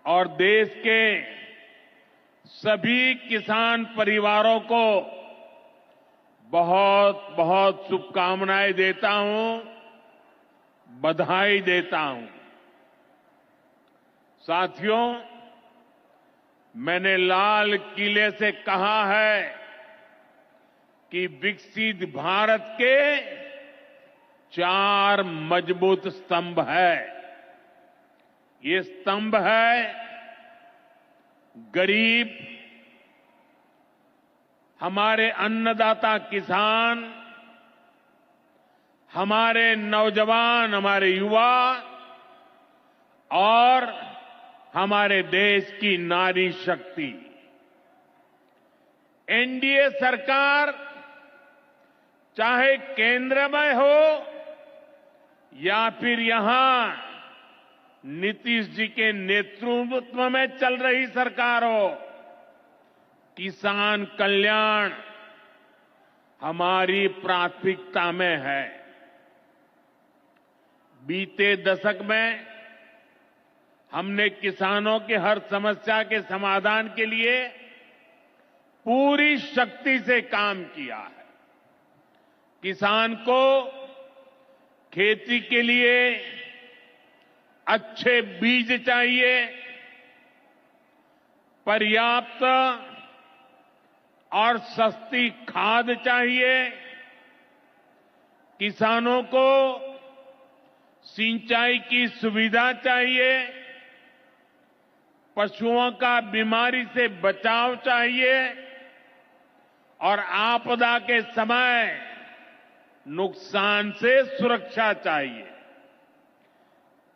और देश के सभी किसान परिवारों को बहुत बहुत शुभकामनाएं देता हूं, बधाई देता हूं। साथियों, मैंने लाल किले से कहा है कि विकसित भारत के 4 मजबूत स्तंभ है। ये स्तंभ है गरीब, हमारे अन्नदाता किसान, हमारे नौजवान, हमारे युवा और हमारे देश की नारी शक्ति। एनडीए सरकार चाहे केंद्र में हो या फिर यहां नीतीश जी के नेतृत्व में चल रही सरकार हो, किसान कल्याण हमारी प्राथमिकता में है। बीते दशक में हमने किसानों की हर समस्या के समाधान के लिए पूरी शक्ति से काम किया है। किसान को खेती के लिए अच्छे बीज चाहिए, पर्याप्त और सस्ती खाद चाहिए, किसानों को सिंचाई की सुविधा चाहिए, पशुओं का बीमारी से बचाव चाहिए और आपदा के समय नुकसान से सुरक्षा चाहिए।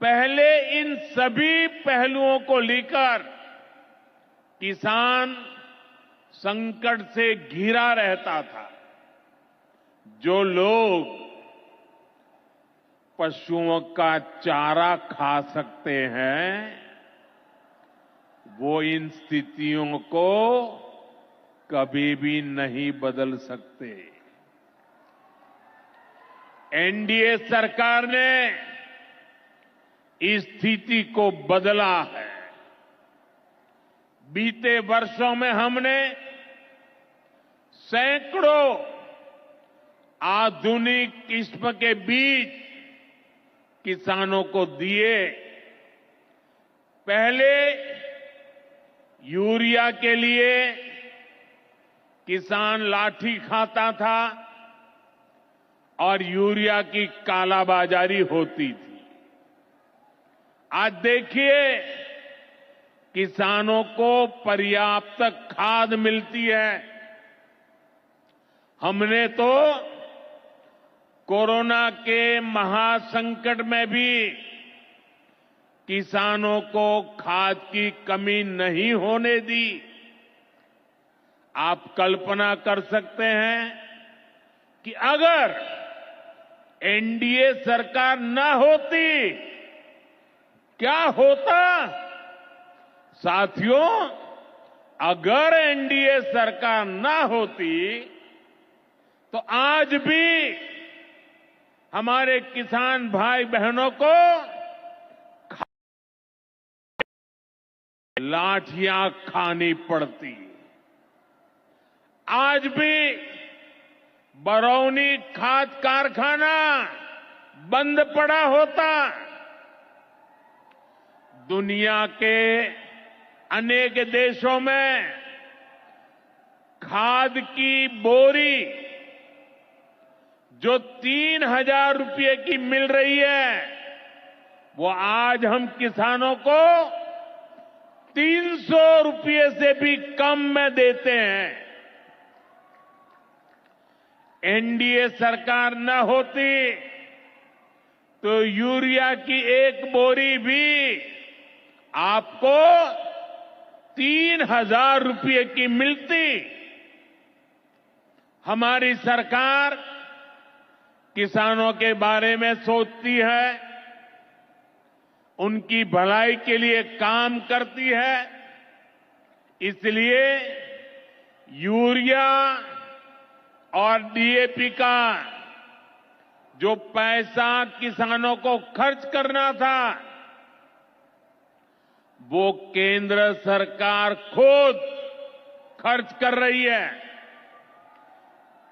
पहले इन सभी पहलुओं को लेकर किसान संकट से घिरा रहता था। जो लोग पशुओं का चारा खा सकते हैं, वो इन स्थितियों को कभी भी नहीं बदल सकते। एनडीए सरकार ने इस स्थिति को बदला है। बीते वर्षों में हमने सैकड़ों आधुनिक किस्म के बीज किसानों को दिए। पहले यूरिया के लिए किसान लाठी खाता था और यूरिया की कालाबाजारी होती थी। आज देखिए, किसानों को पर्याप्त खाद मिलती है। हमने तो कोरोना के महासंकट में भी किसानों को खाद की कमी नहीं होने दी। आप कल्पना कर सकते हैं कि अगर एनडीए सरकार न होती, क्या होता? साथियों, अगर एनडीए सरकार न होती तो आज भी हमारे किसान भाई बहनों को लाठियां खानी पड़ती। आज भी बरौनी खाद कारखाना बंद पड़ा होता। दुनिया के अनेक देशों में खाद की बोरी जो 3,000 रुपये की मिल रही है, वो आज हम किसानों को 300 रुपये से भी कम में देते हैं। एनडीए सरकार न होती तो यूरिया की एक बोरी भी आपको 3,000 रुपये की मिलती। हमारी सरकार किसानों के बारे में सोचती है, उनकी भलाई के लिए काम करती है। इसलिए यूरिया और डीएपी का जो पैसा किसानों को खर्च करना था, वो केंद्र सरकार खुद खर्च कर रही है।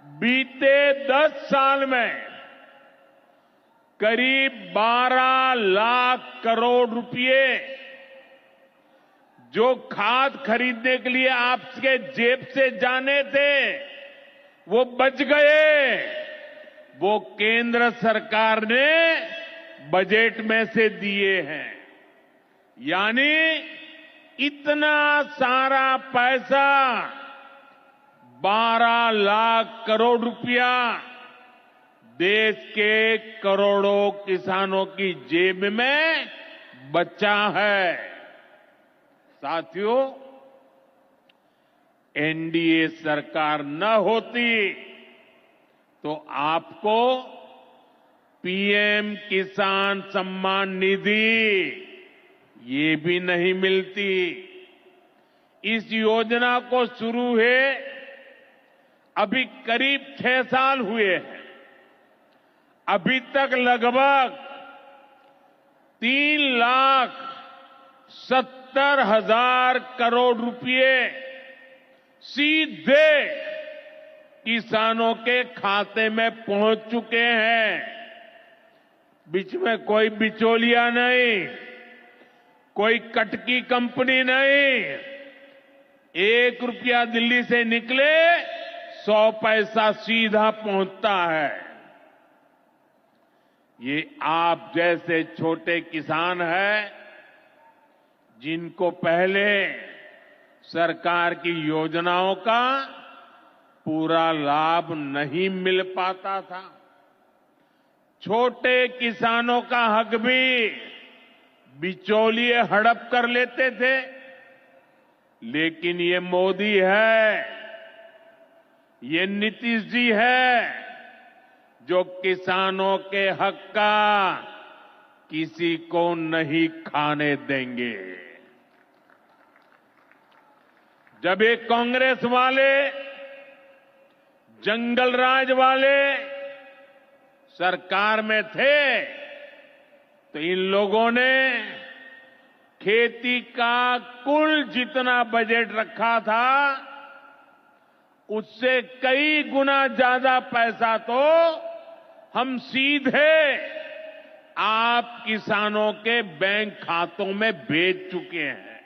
बीते 10 साल में करीब 12 लाख करोड़ रुपए जो खाद खरीदने के लिए आपके जेब से जाने थे वो बच गए। वो केंद्र सरकार ने बजट में से दिए हैं। यानी इतना सारा पैसा 12 लाख करोड़ रुपया देश के करोड़ों किसानों की जेब में बचा है। साथियों, एनडीए सरकार न होती तो आपको पीएम किसान सम्मान निधि ये भी नहीं मिलती। इस योजना को शुरू हुए अभी करीब 6 साल हुए हैं। अभी तक लगभग 3,70,000 करोड़ रुपए सीधे किसानों के खाते में पहुंच चुके हैं। बीच में कोई बिचौलिया नहीं, कोई कटकी कंपनी नहीं। 1 रुपया दिल्ली से निकले 100 पैसा सीधा पहुंचता है। ये आप जैसे छोटे किसान हैं जिनको पहले सरकार की योजनाओं का पूरा लाभ नहीं मिल पाता था। छोटे किसानों का हक भी बिचौलिए हड़प कर लेते थे। लेकिन ये मोदी है, ये नीतीश जी है जो किसानों के हक का किसी को नहीं खाने देंगे। जब ये कांग्रेस वाले, जंगल राज वाले सरकार में थे तो इन लोगों ने खेती का कुल जितना बजट रखा था उससे कई गुना ज्यादा पैसा तो हम सीधे आप किसानों के बैंक खातों में भेज चुके हैं।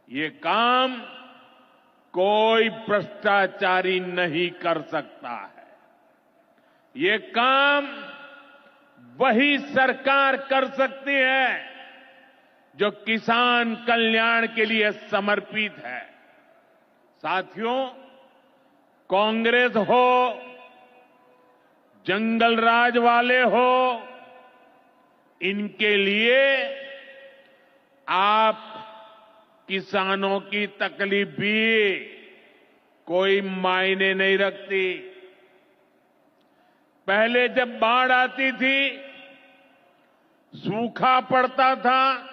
ये काम कोई भ्रष्टाचारी नहीं कर सकता है। ये काम वही सरकार कर सकती है जो किसान कल्याण के लिए समर्पित है। साथियों, कांग्रेस हो, जंगल राज वाले हो, इनके लिए आप किसानों की तकलीफ भी कोई मायने नहीं रखती। पहले जब बाढ़ आती थी, सूखा पड़ता था,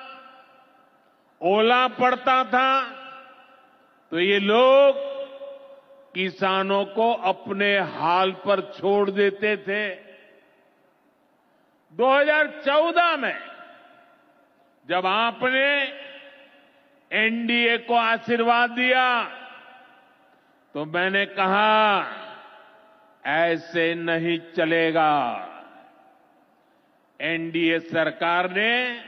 ओला पड़ता था, तो ये लोग किसानों को अपने हाल पर छोड़ देते थे। 2014 में जब आपने एनडीए को आशीर्वाद दिया तो मैंने कहा ऐसे नहीं चलेगा। एनडीए सरकार ने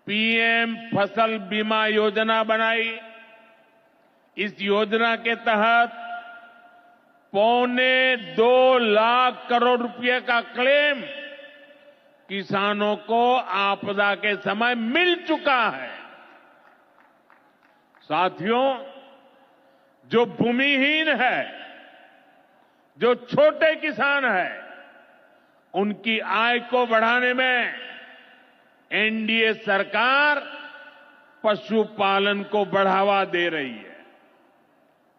पीएम फसल बीमा योजना बनाई। इस योजना के तहत 2.25 लाख करोड़ रुपए का क्लेम किसानों को आपदा के समय मिल चुका है। साथियों, जो भूमिहीन है, जो छोटे किसान है, उनकी आय को बढ़ाने में एनडीए सरकार पशुपालन को बढ़ावा दे रही है।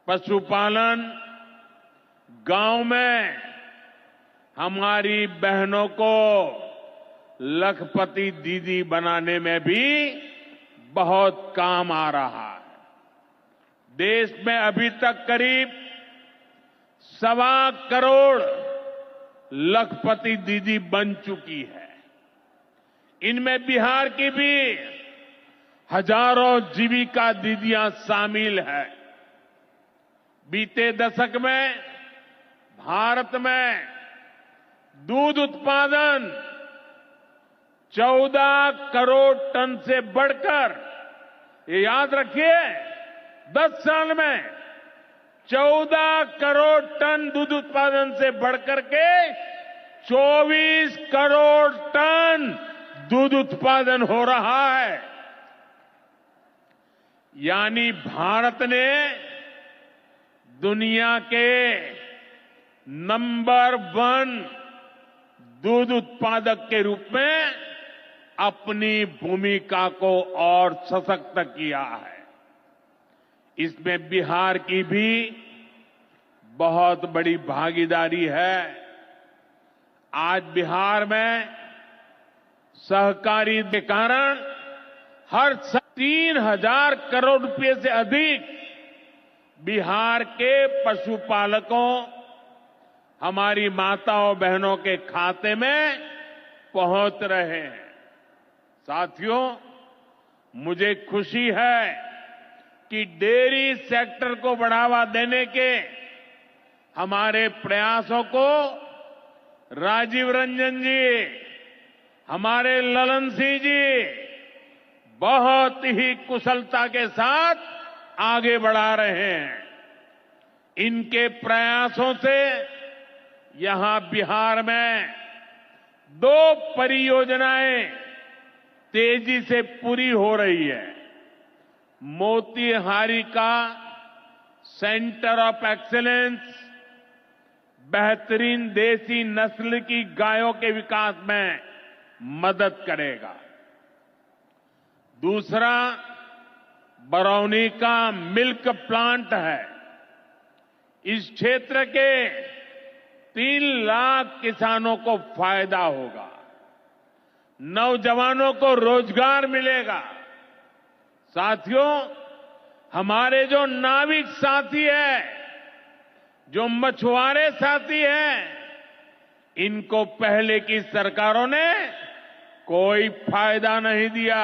पशुपालन गांव में हमारी बहनों को लखपति दीदी बनाने में भी बहुत काम आ रहा है। देश में अभी तक करीब 1.25 करोड़ लखपति दीदी बन चुकी है। इनमें बिहार की भी हजारों जीविका दीदियां शामिल है। बीते दशक में भारत में दूध उत्पादन 14 करोड़ टन से बढ़कर, ये याद रखिए, 10 साल में 14 करोड़ टन दूध उत्पादन से बढ़कर के 24 करोड़ टन दूध उत्पादन हो रहा है। यानी भारत ने दुनिया के नंबर 1 दूध उत्पादक के रूप में अपनी भूमिका को और सशक्त किया है। इसमें बिहार की भी बहुत बड़ी भागीदारी है। आज बिहार में सहकारी के कारण हर 3,000 करोड़ रुपए से अधिक बिहार के पशुपालकों, हमारी माताओं बहनों के खाते में पहुंच रहे हैं। साथियों, मुझे खुशी है कि डेयरी सेक्टर को बढ़ावा देने के हमारे प्रयासों को राजीव रंजन जी, हमारे ललन सिंह जी बहुत ही कुशलता के साथ आगे बढ़ा रहे हैं। इनके प्रयासों से यहां बिहार में 2 परियोजनाएं तेजी से पूरी हो रही है। मोतीहारी का सेंटर ऑफ एक्सीलेंस बेहतरीन देसी नस्ल की गायों के विकास में मदद करेगा। दूसरा बरौनी का मिल्क प्लांट है। इस क्षेत्र के 3 लाख किसानों को फायदा होगा, नौजवानों को रोजगार मिलेगा। साथियों, हमारे जो नाविक साथी हैं, जो मछुआरे साथी हैं, इनको पहले की सरकारों ने कोई फायदा नहीं दिया।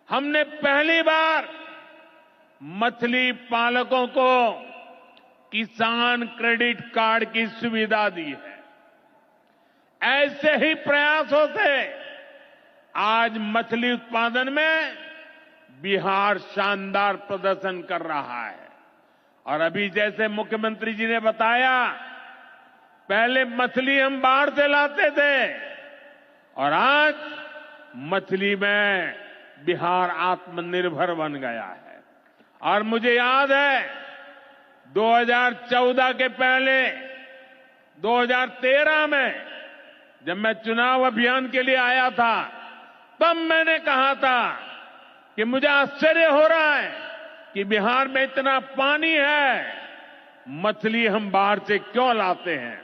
हमने पहली बार मछली पालकों को किसान क्रेडिट कार्ड की सुविधा दी है। ऐसे ही प्रयासों से आज मछली उत्पादन में बिहार शानदार प्रदर्शन कर रहा है। और अभी जैसे मुख्यमंत्री जी ने बताया, पहले मछली हम बाहर से लाते थे और आज मछली में बिहार आत्मनिर्भर बन गया है। और मुझे याद है 2014 के पहले 2013 में जब मैं चुनाव अभियान के लिए आया था, तब मैंने कहा था कि मुझे आश्चर्य हो रहा है कि बिहार में इतना पानी है, मछली हम बाहर से क्यों लाते हैं।